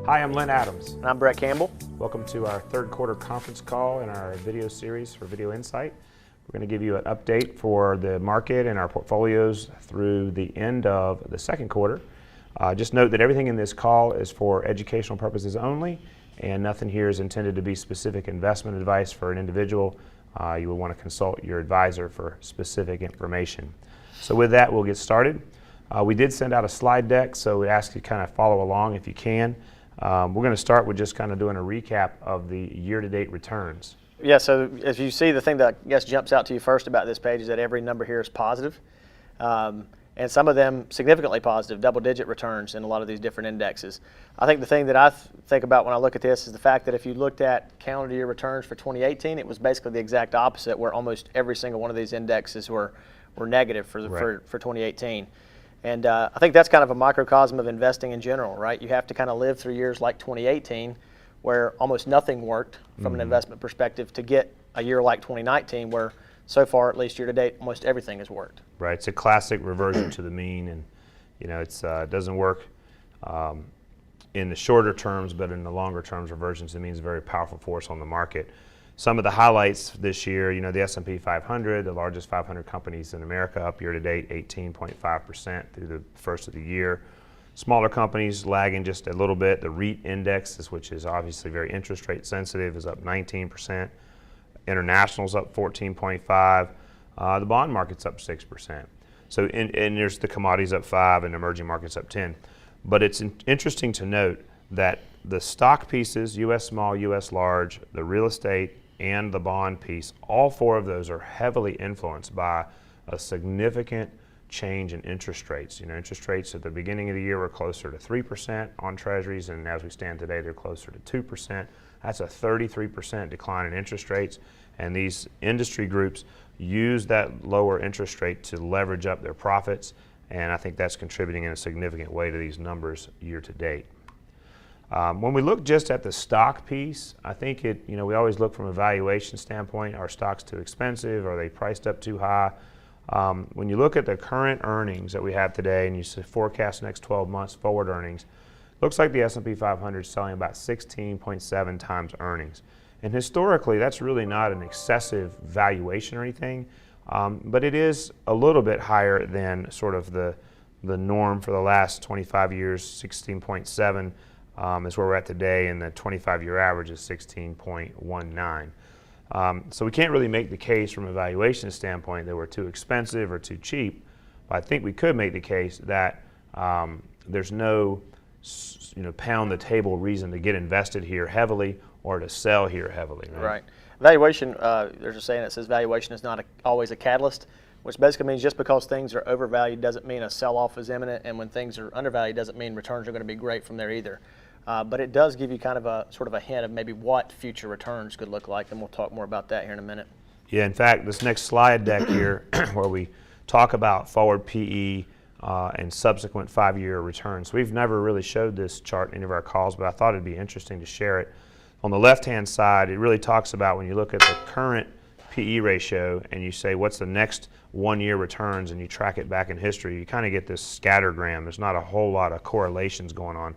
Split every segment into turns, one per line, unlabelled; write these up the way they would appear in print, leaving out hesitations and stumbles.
Hi, I'm Lynn Adams.
And I'm Brett Campbell.
Welcome to our third quarter conference call in our video series for Video Insight. We're going to give you an update for the market and our portfolios through the end of the second quarter. Just note that everything in this call is for educational purposes only, and nothing here is intended to be specific investment advice for an individual. You will want to consult your advisor for specific information. So with that, we'll get started. We did send out a slide deck, so we ask you to kind of follow along if you can. We're going to start with just kind of doing a recap of the year-to-date returns.
Yeah, so as you see, the thing that I guess jumps out to you first about this page is that every number here is positive. And some of them significantly positive, double-digit returns in a lot of these different indexes. I think the thing that I think about when I look at this is the fact that if you looked at calendar year returns for 2018, it was basically the exact opposite, where almost every single one of these indexes were negative for 2018. And I think that's kind of a microcosm of investing in general, right? You have to kind of live through years like 2018 where almost nothing worked from an investment perspective to get a year like 2019 where so far, at least year to date, almost everything has worked.
Right, it's a classic reversion to the mean, and you know, it doesn't work in the shorter terms, but in the longer terms, reversion to the mean is a very powerful force on the market. Some of the highlights this year, you know, the S&P 500, the largest 500 companies in America, up year to date 18.5% through the first of the year. Smaller companies lagging just a little bit. The REIT index, which is obviously very interest rate sensitive, is up 19%. International's up 14.5%. The bond market's up 6%. So, and there's the commodities up 5% and emerging markets up 10%. But it's interesting to note that the stock pieces, U.S. small, U.S. large, the real estate, and the bond piece, all four of those are heavily influenced by a significant change in interest rates. You know, interest rates at the beginning of the year were closer to 3% on treasuries, and as we stand today, they're closer to 2%. That's a 33% decline in interest rates, and these industry groups use that lower interest rate to leverage up their profits, and I think that's contributing in a significant way to these numbers year to date. When we look just at the stock piece, I think we always look from a valuation standpoint. Are stocks too expensive? Are they priced up too high? When you look at the current earnings that we have today and you forecast next 12 months forward earnings, looks like the S&P 500 is selling about 16.7 times earnings. And historically, that's really not an excessive valuation or anything, but it is a little bit higher than sort of the norm for the last 25 years. 16.7 is where we're at today, and the 25-year average is 16.19. So we can't really make the case from a valuation standpoint that we're too expensive or too cheap, but I think we could make the case that there's no pound the table reason to get invested here heavily or to sell here heavily.
Right. Valuation, there's a saying that says valuation is not always a catalyst, which basically means just because things are overvalued doesn't mean a sell-off is imminent, and when things are undervalued doesn't mean returns are going to be great from there either. But it does give you kind of a sort of a hint of maybe what future returns could look like, and we'll talk more about that here in a minute. Yeah,
in fact, this next slide deck here where we talk about forward PE and subsequent 5-year returns. We've never really showed this chart in any of our calls, but I thought it'd be interesting to share it. On the left-hand side, it really talks about when you look at the current PE ratio and you say what's the next 1-year returns and you track it back in history, you kind of get this scattergram. There's not a whole lot of correlations going on.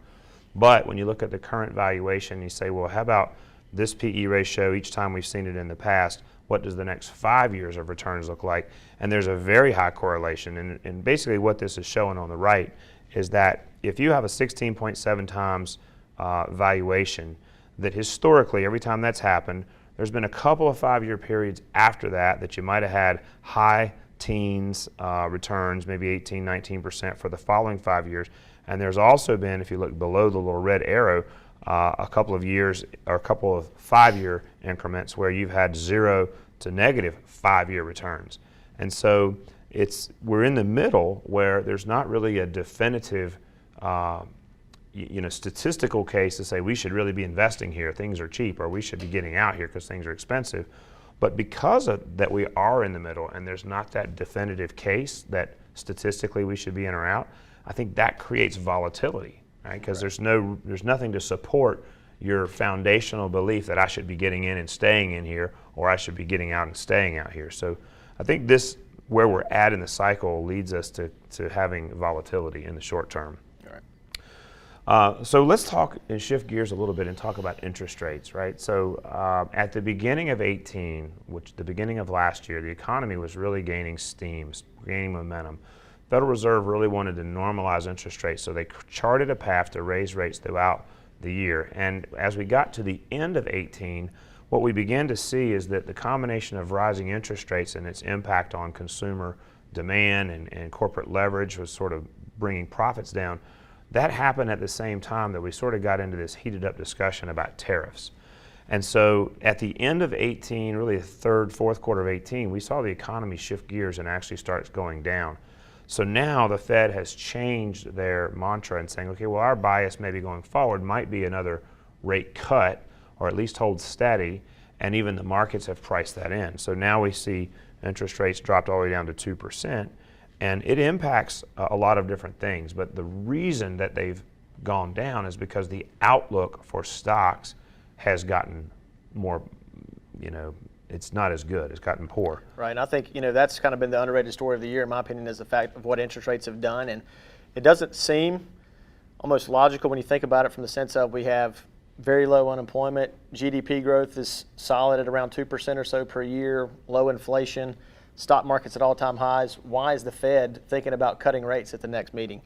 But when you look at the current valuation, you say, well, how about this PE ratio each time we've seen it in the past? What does the next 5 years of returns look like? And there's a very high correlation. And basically what this is showing on the right is that if you have a 16.7 times valuation, that historically, every time that's happened, there's been a couple of 5-year periods after that you might have had high teens returns, maybe 18, 19% for the following 5 years. And there's also been, if you look below the little red arrow, a couple of years or a couple of 5-year increments where you've had 0 to negative 5-year returns. And so we're in the middle where there's not really a definitive statistical case to say we should really be investing here, things are cheap, or we should be getting out here because things are expensive. But because of that we are in the middle and there's not that definitive case that statistically we should be in or out, I think that creates volatility, right? Because there's nothing to support your foundational belief that I should be getting in and staying in here, or I should be getting out and staying out here. So I think this, where we're at in the cycle, leads us to having volatility in the short term. So let's talk and shift gears a little bit and talk about interest rates, right? So at the beginning of 18, which the beginning of last year, the economy was really gaining steam, gaining momentum. Federal Reserve really wanted to normalize interest rates, so they charted a path to raise rates throughout the year. And as we got to the end of 18, what we began to see is that the combination of rising interest rates and its impact on consumer demand and corporate leverage was sort of bringing profits down. That happened at the same time that we sort of got into this heated up discussion about tariffs. And so at the end of 18, really the third, fourth quarter of 18, we saw the economy shift gears and actually start going down. So now the Fed has changed their mantra and saying, okay, well, our bias maybe going forward might be another rate cut or at least hold steady, and even the markets have priced that in. So now we see interest rates dropped all the way down to 2%, and it impacts a lot of different things. But the reason that they've gone down is because the outlook for stocks has gotten more, it's not as good. It's gotten poor.
Right, and I think that's kind of been the underrated story of the year, in my opinion, is the fact of what interest rates have done. And it doesn't seem almost logical when you think about it from the sense of we have very low unemployment, GDP growth is solid at around 2% or so per year, low inflation, stock market's at all-time highs. Why is the Fed thinking about cutting rates at the next meeting?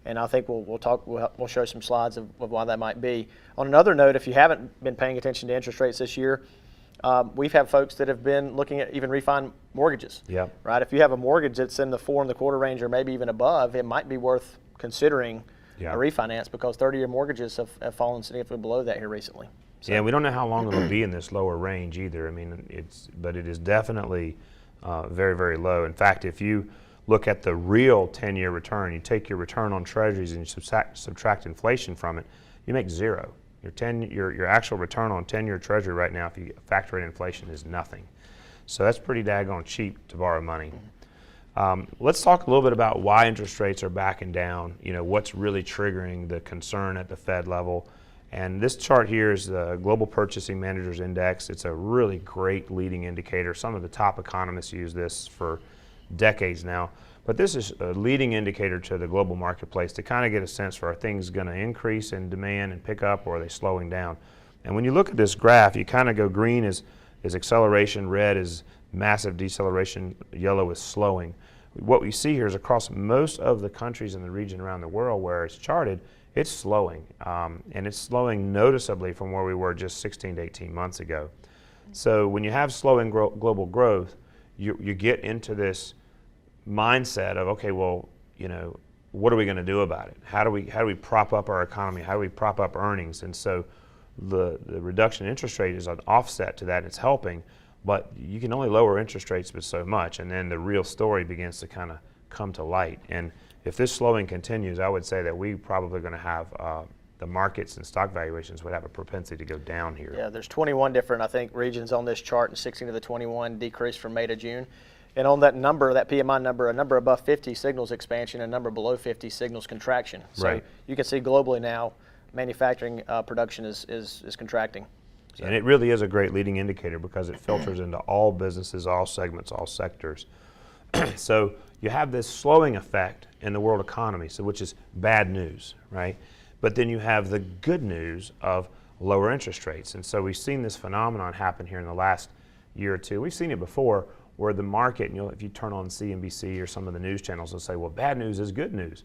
And I think we'll show some slides of why that might be. On another note, if you haven't been paying attention to interest rates this year, we've had folks that have been looking at even refined mortgages.
Yep.
Right? If you have a mortgage that's in the 4.25% range or maybe even above, it might be worth considering a refinance because 30-year mortgages have fallen significantly below that here recently. So.
Yeah, we don't know how long it'll be in this lower range either. I mean, but it is definitely very, very low. In fact, if you look at the real 10-year return, you take your return on treasuries and you subtract inflation from it, you make zero. Your actual return on 10-year treasury right now, if you factor in inflation, is nothing. So that's pretty daggone cheap to borrow money. Let's talk a little bit about why interest rates are backing down, what's really triggering the concern at the Fed level. And this chart here is the Global Purchasing Managers Index. It's a really great leading indicator. Some of the top economists use this for decades now. But this is a leading indicator to the global marketplace to kind of get a sense for, are things going to increase in demand and pick up, or are they slowing down? And when you look at this graph, you kind of go green is acceleration, red is massive deceleration, yellow is slowing. What we see here is across most of the countries in the region around the world where it's charted, it's slowing. And it's slowing noticeably from where we were just 16 to 18 months ago. So when you have slowing global growth, you get into this mindset of, okay, well, what are we going to do about it? How do we prop up our economy? How do we prop up earnings? And so the reduction in interest rate is an offset to that. It's helping, but you can only lower interest rates by so much, and then the real story begins to kind of come to light. And if this slowing continues, I would say that we probably going to have the markets and stock valuations would have a propensity to go down here.
Yeah, there's 21 different, I think, regions on this chart, and 16 of the 21 decreased from May to June. And on that number, that PMI number, a number above 50 signals expansion, a number below 50 signals contraction. So
right.
You can see globally now, manufacturing production is contracting. So.
And it really is a great leading indicator because it filters into all businesses, all segments, all sectors. So you have this slowing effect in the world economy, which is bad news, right? But then you have the good news of lower interest rates. And so we've seen this phenomenon happen here in the last year or two. We've seen it before where the market, if you turn on CNBC or some of the news channels, they'll say, well, bad news is good news.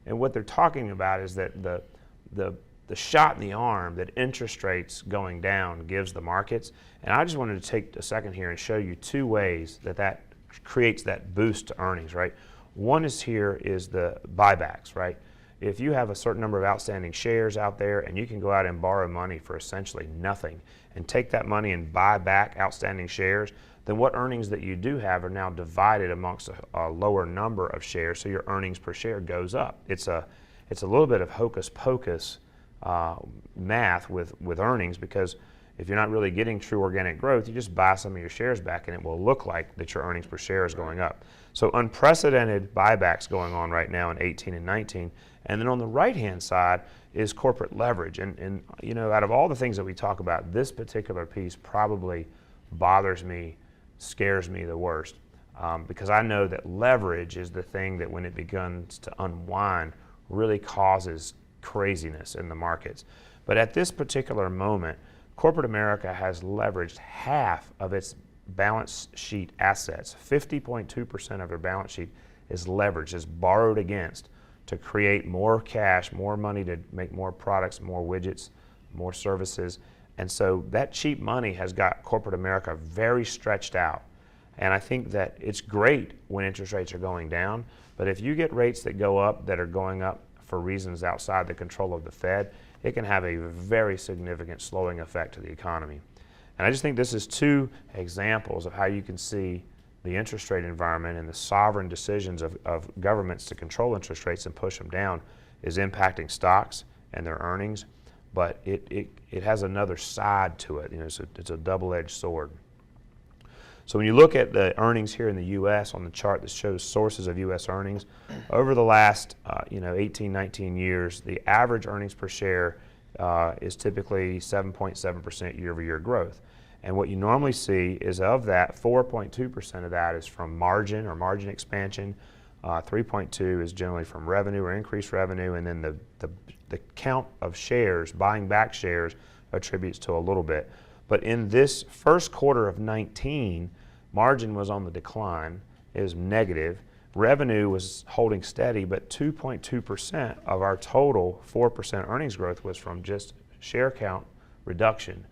And what they're talking about is that the shot in the arm that interest rates going down gives the markets. And I just wanted to take a second here and show you two ways that creates that boost to earnings, right? One is the buybacks, right? If you have a certain number of outstanding shares out there and you can go out and borrow money for essentially nothing and take that money and buy back outstanding shares, then what earnings that you do have are now divided amongst a lower number of shares, so your earnings per share goes up. It's a little bit of hocus pocus math with earnings, because if you're not really getting true organic growth, you just buy some of your shares back and it will look like that your earnings per share is going up. So unprecedented buybacks going on right now in 18 and 19. And then on the right-hand side is corporate leverage. And out of all the things that we talk about, this particular piece probably bothers me, scares me the worst, because I know that leverage is the thing that when it begins to unwind really causes craziness in the markets. But at this particular moment, corporate America has leveraged half of its balance sheet assets. 50.2% of their balance sheet is leveraged, is borrowed against to create more cash, more money to make more products, more widgets, more services. And so that cheap money has got corporate America very stretched out. And I think that it's great when interest rates are going down, but if you get rates that go up that are going up for reasons outside the control of the Fed, it can have a very significant slowing effect to the economy. And I just think this is two examples of how you can see the interest rate environment and the sovereign decisions of governments to control interest rates and push them down is impacting stocks and their earnings, but it has another side to it. You know, it's a double-edged sword. So when you look at the earnings here in the U.S. on the chart that shows sources of U.S. earnings, over the last 18, 19 years, the average earnings per share is typically 7.7% year-over-year growth. And what you normally see is of that, 4.2% of that is from margin or margin expansion. 3.2 is generally from revenue or increased revenue, and then the count of shares, buying back shares, attributes to a little bit. But in this first quarter of 19, margin was on the decline. It was negative. Revenue was holding steady, but 2.2% of our total 4% earnings growth was from just share count reduction.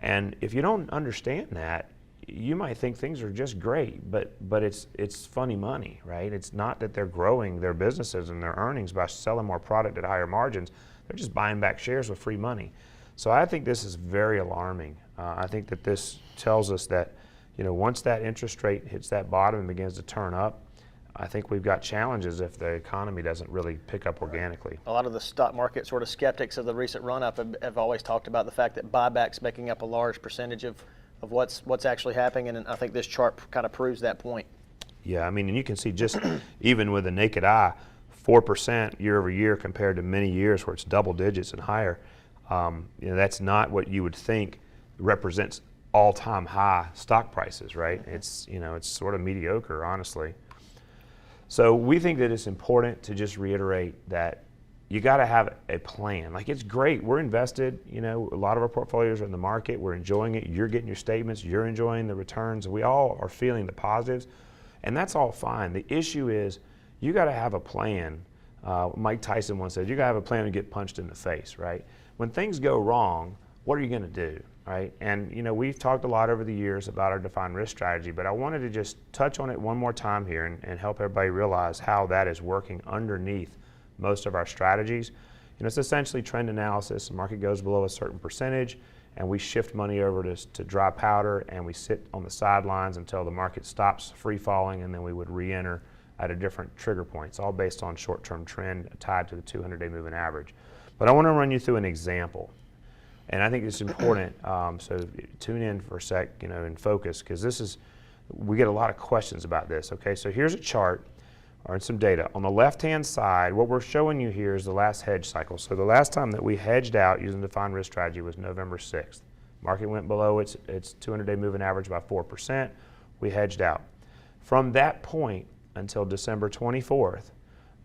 And if you don't understand that, you might think things are just great, but it's funny money, right? It's not that they're growing their businesses and their earnings by selling more product at higher margins. They're just buying back shares with free money. So I think this is very alarming. I think that this tells us that, once that interest rate hits that bottom and begins to turn up, I think we've got challenges if the economy doesn't really pick up organically.
A lot of the stock market sort of skeptics of the recent run-up have always talked about the fact that buybacks making up a large percentage of what's actually happening, and I think this chart kind of proves that point.
Yeah, I mean, and you can see just even with the naked eye, 4% year over year compared to many years where it's double digits and higher. That's not what you would think represents all-time high stock prices, right? It's sort of mediocre, honestly. So we think that it's important to just reiterate that you got to have a plan. Like, it's great. We're invested. A lot of our portfolios are in the market. We're enjoying it. You're getting your statements. You're enjoying the returns. We all are feeling the positives, and that's all fine. The issue is you got to have a plan. Mike Tyson once said, you got to have a plan to get punched in the face, right? When things go wrong, what are you going to do, right? And, we've talked a lot over the years about our defined risk strategy, but I wanted to just touch on it one more time here and help everybody realize how that is working underneath most of our strategies. It's essentially trend analysis. The market goes below a certain percentage, and we shift money over to dry powder, and we sit on the sidelines until the market stops free falling, and then we would re-enter at a different trigger point. It's all based on short-term trend tied to the 200-day moving average. But I want to run you through an example, and I think it's important. So tune in for a sec, and focus, because we get a lot of questions about this. Okay, so here's a chart or some data. On the left-hand side, what we're showing you here is the last hedge cycle. So the last time that we hedged out using defined risk strategy was November 6th. Market went below its 200-day moving average by 4%. We hedged out. From that point until December 24th,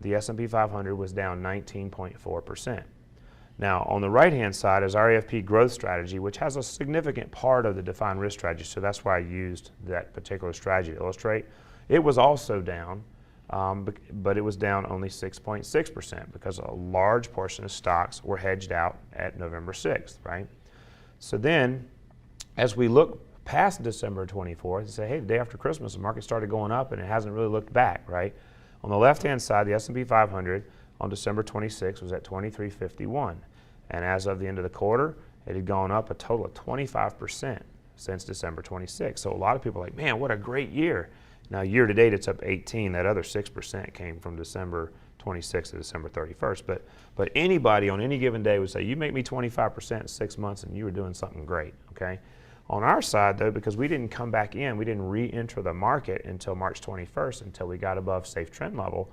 the S&P 500 was down 19.4%. Now, on the right-hand side is our AFP growth strategy, which has a significant part of the defined risk strategy, so that's why I used that particular strategy to illustrate. It was also down, but it was down only 6.6% because a large portion of stocks were hedged out at November 6th, right? So then, as we look past December 24th and say, hey, the day after Christmas, the market started going up and it hasn't really looked back, right? On the left-hand side, the S&P 500 on December 26th was at 2351. And as of the end of the quarter, it had gone up a total of 25% since December 26th. So a lot of people are like, man, what a great year. Now, year to date, it's up 18. That other 6% came from December 26th to December 31st. But anybody on any given day would say, you make me 25% in 6 months and you were doing something great, okay? On our side, though, because we didn't come back in, we didn't re-enter the market until March 21st, until we got above safe trend level,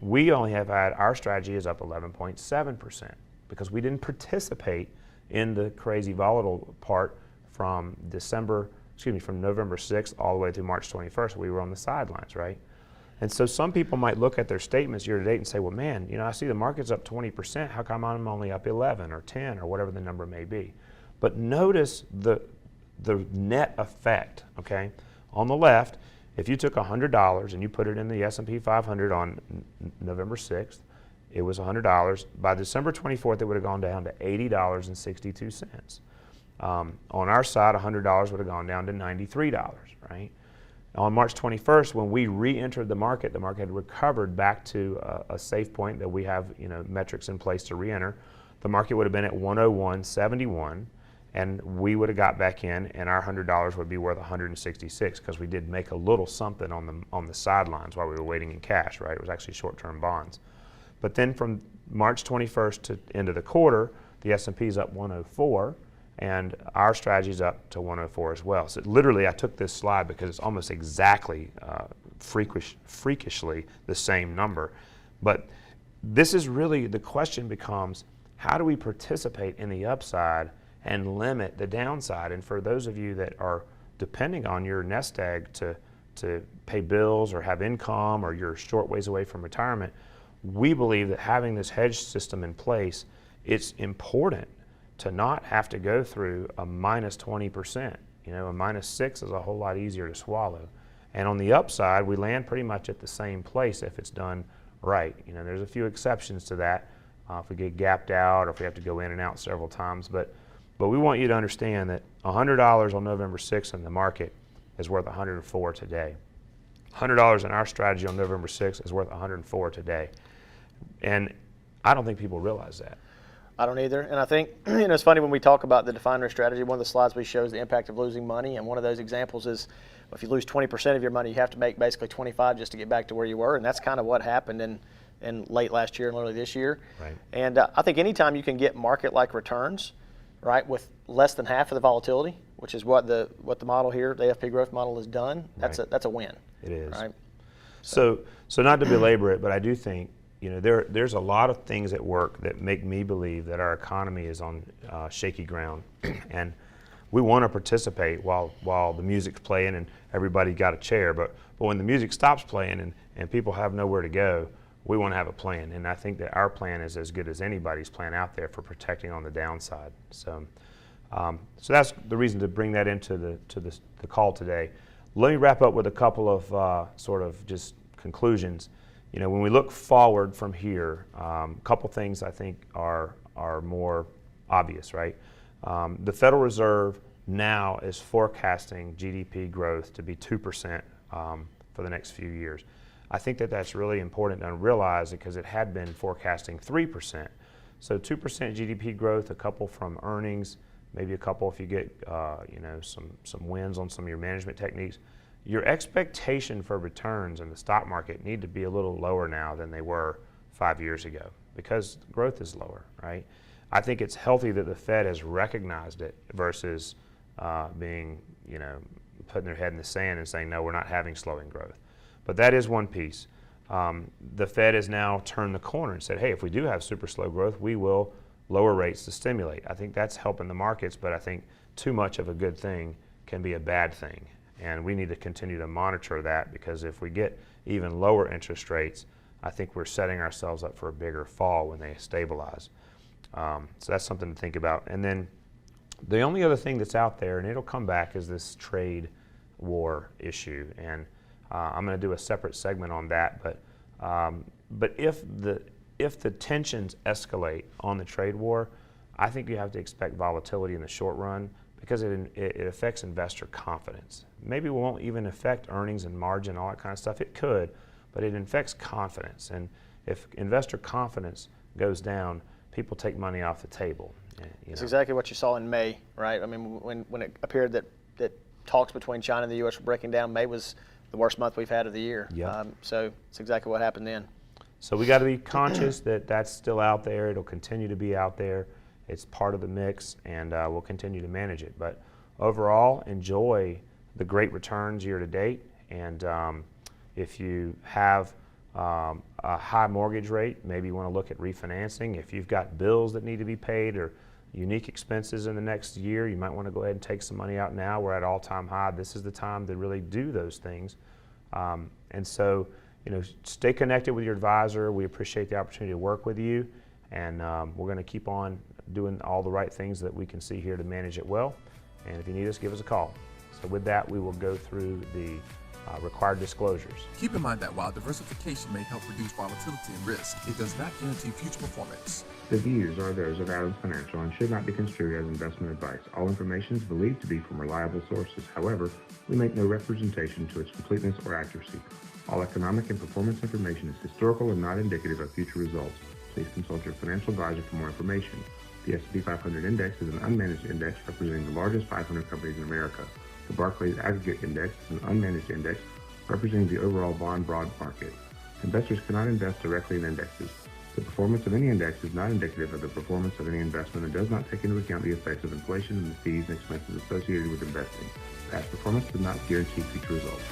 we only have had, our strategy is up 11.7% because we didn't participate in the crazy volatile part from November 6th all the way through March 21st. We were on the sidelines, right? And so some people might look at their statements year to date and say, well, man, you know, I see the market's up 20%. How come I'm only up 11 or 10 or whatever the number may be? But notice the net effect, okay? On the left, if you took $100 and you put it in the S&P 500 on November 6th, it was $100. By December 24th, it would have gone down to $80.62. On our side, $100 would have gone down to $93, right? On March 21st, when we re-entered the market had recovered back to a safe point that we have, you know, metrics in place to re-enter. The market would have been at 101.71, and we would have got back in, and our $100 would be worth 166 because we did make a little something on the sidelines while we were waiting in cash, right? It was actually short-term bonds. But then from March 21st to end of the quarter, the S&P is up 104. And our strategy is up to 104 as well. So literally, I took this slide because it's almost exactly freakishly the same number. But this is really, the question becomes, how do we participate in the upside and limit the downside? And for those of you that are depending on your nest egg to pay bills or have income, or you're short ways away from retirement, we believe that having this hedge system in place, it's important to not have to go through a minus 20%. You know, a minus 6 is a whole lot easier to swallow. And on the upside, we land pretty much at the same place if it's done right. You know, there's a few exceptions to that, if we get gapped out or if we have to go in and out several times. But we want you to understand that $100 on November 6th in the market is worth 104 today. $100 in our strategy on November 6th is worth 104 today. And I don't think people realize that.
I don't either. And I think, you know, it's funny when we talk about the definer strategy, one of the slides we show is the impact of losing money. And one of those examples is if you lose 20% of your money, you have to make basically 25 just to get back to where you were. And that's kind of what happened in late last year and early this year.
Right.
And I think anytime you can get market-like returns, right, with less than half of the volatility, which is what the model here, the AFP growth model, has done, that's a win.
It is.
Right?
So not to belabor it, but I do think, you know, there's a lot of things at work that make me believe that our economy is on shaky ground, and we want to participate while the music's playing and everybody got a chair. But when the music stops playing and people have nowhere to go, we want to have a plan. And I think that our plan is as good as anybody's plan out there for protecting on the downside. So that's the reason to bring that into the call today. Let me wrap up with a couple of sort of just conclusions. You know, when we look forward from here, a couple things I think are more obvious, right? The Federal Reserve now is forecasting GDP growth to be 2% for the next few years. I think that that's really important to realize because it had been forecasting 3%. So 2% GDP growth, a couple from earnings, maybe a couple if you get you know, some wins on some of your management techniques. Your expectation for returns in the stock market need to be a little lower now than they were 5 years ago because growth is lower, right? I think it's healthy that the Fed has recognized it versus being, you know, putting their head in the sand and saying, no, we're not having slowing growth. But that is one piece. The Fed has now turned the corner and said, hey, if we do have super slow growth, we will lower rates to stimulate. I think that's helping the markets, but I think too much of a good thing can be a bad thing. And we need to continue to monitor that because if we get even lower interest rates, I think we're setting ourselves up for a bigger fall when they stabilize. So that's something to think about. And then the only other thing that's out there, and it'll come back, is this trade war issue. And I'm going to do a separate segment on that. But if the tensions escalate on the trade war, I think you have to expect volatility in the short run because it affects investor confidence. Maybe it won't even affect earnings and margin, all that kind of stuff. It could, but it affects confidence. And if investor confidence goes down, people take money off the table.
It's exactly what you saw in May, right? I mean, when it appeared that talks between China and the U.S. were breaking down, May was the worst month we've had of the year.
Yep.
So it's exactly what happened then.
So we got to be conscious that that's still out there. It'll continue to be out there. It's part of the mix, and we'll continue to manage it. But overall, enjoy the great returns year to date. And if you have a high mortgage rate, maybe you want to look at refinancing. If you've got bills that need to be paid or unique expenses in the next year, you might want to go ahead and take some money out now. We're at all-time high. This is the time to really do those things. And so stay connected with your advisor. We appreciate the opportunity to work with you, and we're going to keep on doing all the right things that we can see here to manage it well. And if you need us, give us a call. So with that, we will go through the required disclosures.
Keep in mind that while diversification may help reduce volatility and risk, it does not guarantee future performance.
The views are those of Adams Financial and should not be construed as investment advice. All information is believed to be from reliable sources. However, we make no representation to its completeness or accuracy. All economic and performance information is historical and not indicative of future results. Please consult your financial advisor for more information. The S&P 500 Index is an unmanaged index representing the largest 500 companies in America. The Barclays Aggregate Index is an unmanaged index representing the overall bond broad market. Investors cannot invest directly in indexes. The performance of any index is not indicative of the performance of any investment and does not take into account the effects of inflation and the fees and expenses associated with investing. Past performance does not guarantee future results.